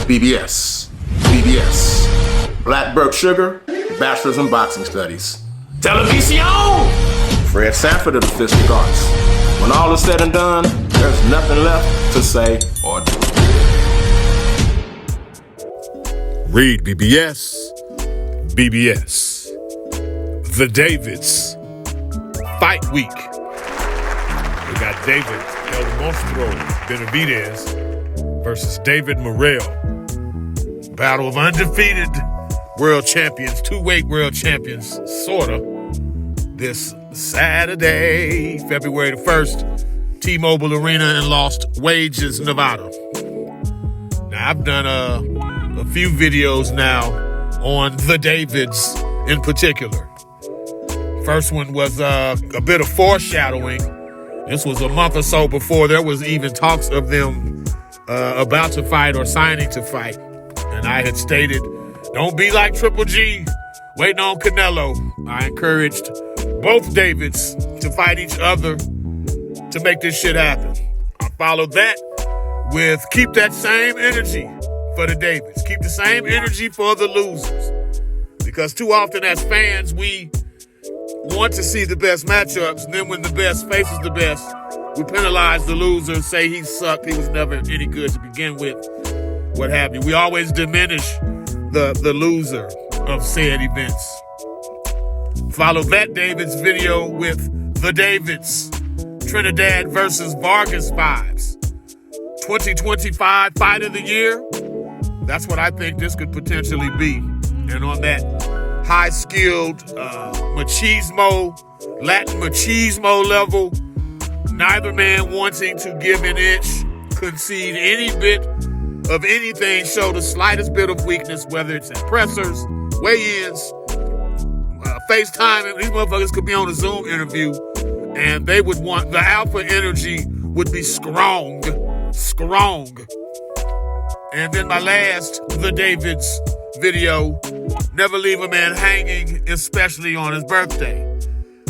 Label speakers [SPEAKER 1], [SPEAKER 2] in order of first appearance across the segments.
[SPEAKER 1] BBS. BBS. Black Burke Sugar, Bachelor's in Boxing Studies. Television! Fred Sanford of the Fistic Arts. When all is said and done, there's nothing left to say or do.
[SPEAKER 2] REED-BBS. BBS. The Davids. Fight Week. We got David El Monstro Benavidez versus David Morrell. Battle of undefeated world champions, two-weight world champions, sorta. This Saturday, February the 1st, T-Mobile Arena in Las Vegas, Nevada. Now, I've done a few videos now on the Davids in particular. First one was a bit of foreshadowing. This was a month or so before there was even talks of them about to fight or signing to fight. And I had stated, don't be like Triple G, waiting on Canelo. I encouraged both Davids to fight each other to make this shit happen. I followed that with keep that same energy for the Davids. Keep the same energy for the losers. Because too often as fans, we want to see the best matchups, and then when the best faces the best, we penalize the loser, say he sucked, he was never any good to begin with, what have you. We always diminish the loser of said events. Follow that Davids video with the Davids, Trinidad versus Vargas vibes. 2025 Fight of the Year. That's what I think this could potentially be. And on that high-skilled Latin machismo level, neither man wanting to give an inch, concede any bit of anything, show the slightest bit of weakness, whether it's at pressers, weigh-ins, FaceTime. These motherfuckers could be on a Zoom interview, and they would want, the alpha energy would be strong. And then my last, the Davids video, never leave a man hanging, especially on his birthday.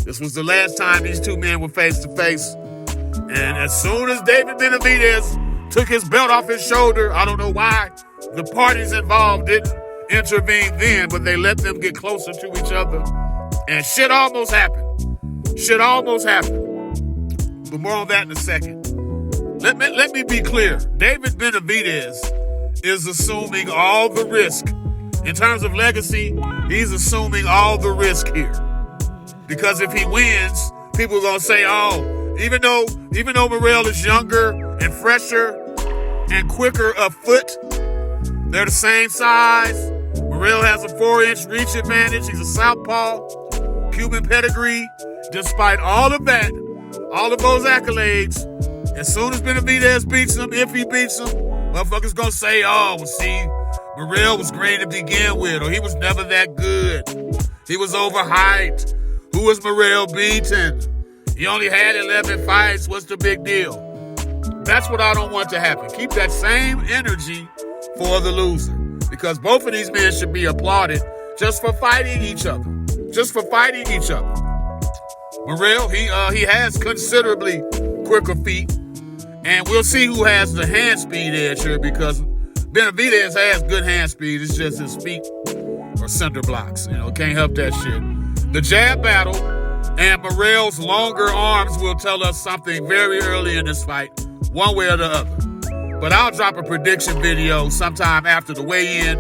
[SPEAKER 2] This was the last time these two men were face to face. And as soon as David Benavidez took his belt off his shoulder, I don't know why the parties involved didn't intervene then, but they let them get closer to each other. And shit almost happened. But more on that in a second. Let me be clear. David Benavidez is assuming all the risk. In terms of legacy, he's assuming all the risk here. Because if he wins, people are going to say, oh, even though Morrell is younger and fresher and quicker of foot, they're the same size. Morrell has a 4-inch reach advantage. He's a southpaw, Cuban pedigree. Despite all of that, all of those accolades, as soon as Benavidez beats him, if he beats him, motherfuckers gonna say, oh, well, see, Morrell was great to begin with, or he was never that good. He was overhyped. Who was Morrell beating? He only had 11 fights. What's the big deal? That's what I don't want to happen. Keep that same energy for the loser. Because both of these men should be applauded just for fighting each other. Morrell, he has considerably quicker feet. And we'll see who has the hand speed edge here, because Benavidez has good hand speed. It's just his feet are center blocks. Can't help that shit. The jab battle and Morrell's longer arms will tell us something very early in this fight, one way or the other. But I'll drop a prediction video sometime after the weigh-in.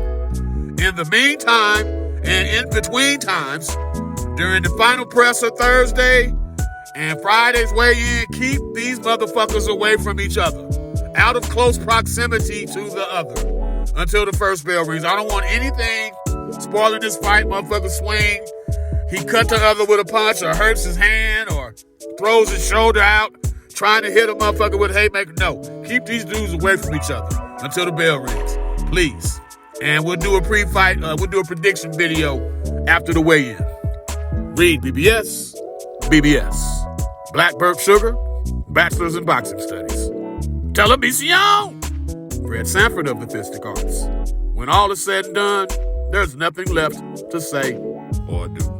[SPEAKER 2] In the meantime, and in between times, during the final presser Thursday and Friday's weigh-in, keep these motherfuckers away from each other, out of close proximity to the other, until the first bell rings. I don't want anything spoiling this fight. Motherfucker swing, he cut the other with a punch, or hurts his hand, or throws his shoulder out, trying to hit a motherfucker with a haymaker. No, keep these dudes away from each other until the bell rings, please. And we'll do a pre-fight, we'll do a prediction video after the weigh-in. REED-BBS, BBS. Black Burke Sugar, Bachelor's in Boxing Studies. Television! Fred Sanford of the Fistic Arts. When all is said and done, there's nothing left to say or do.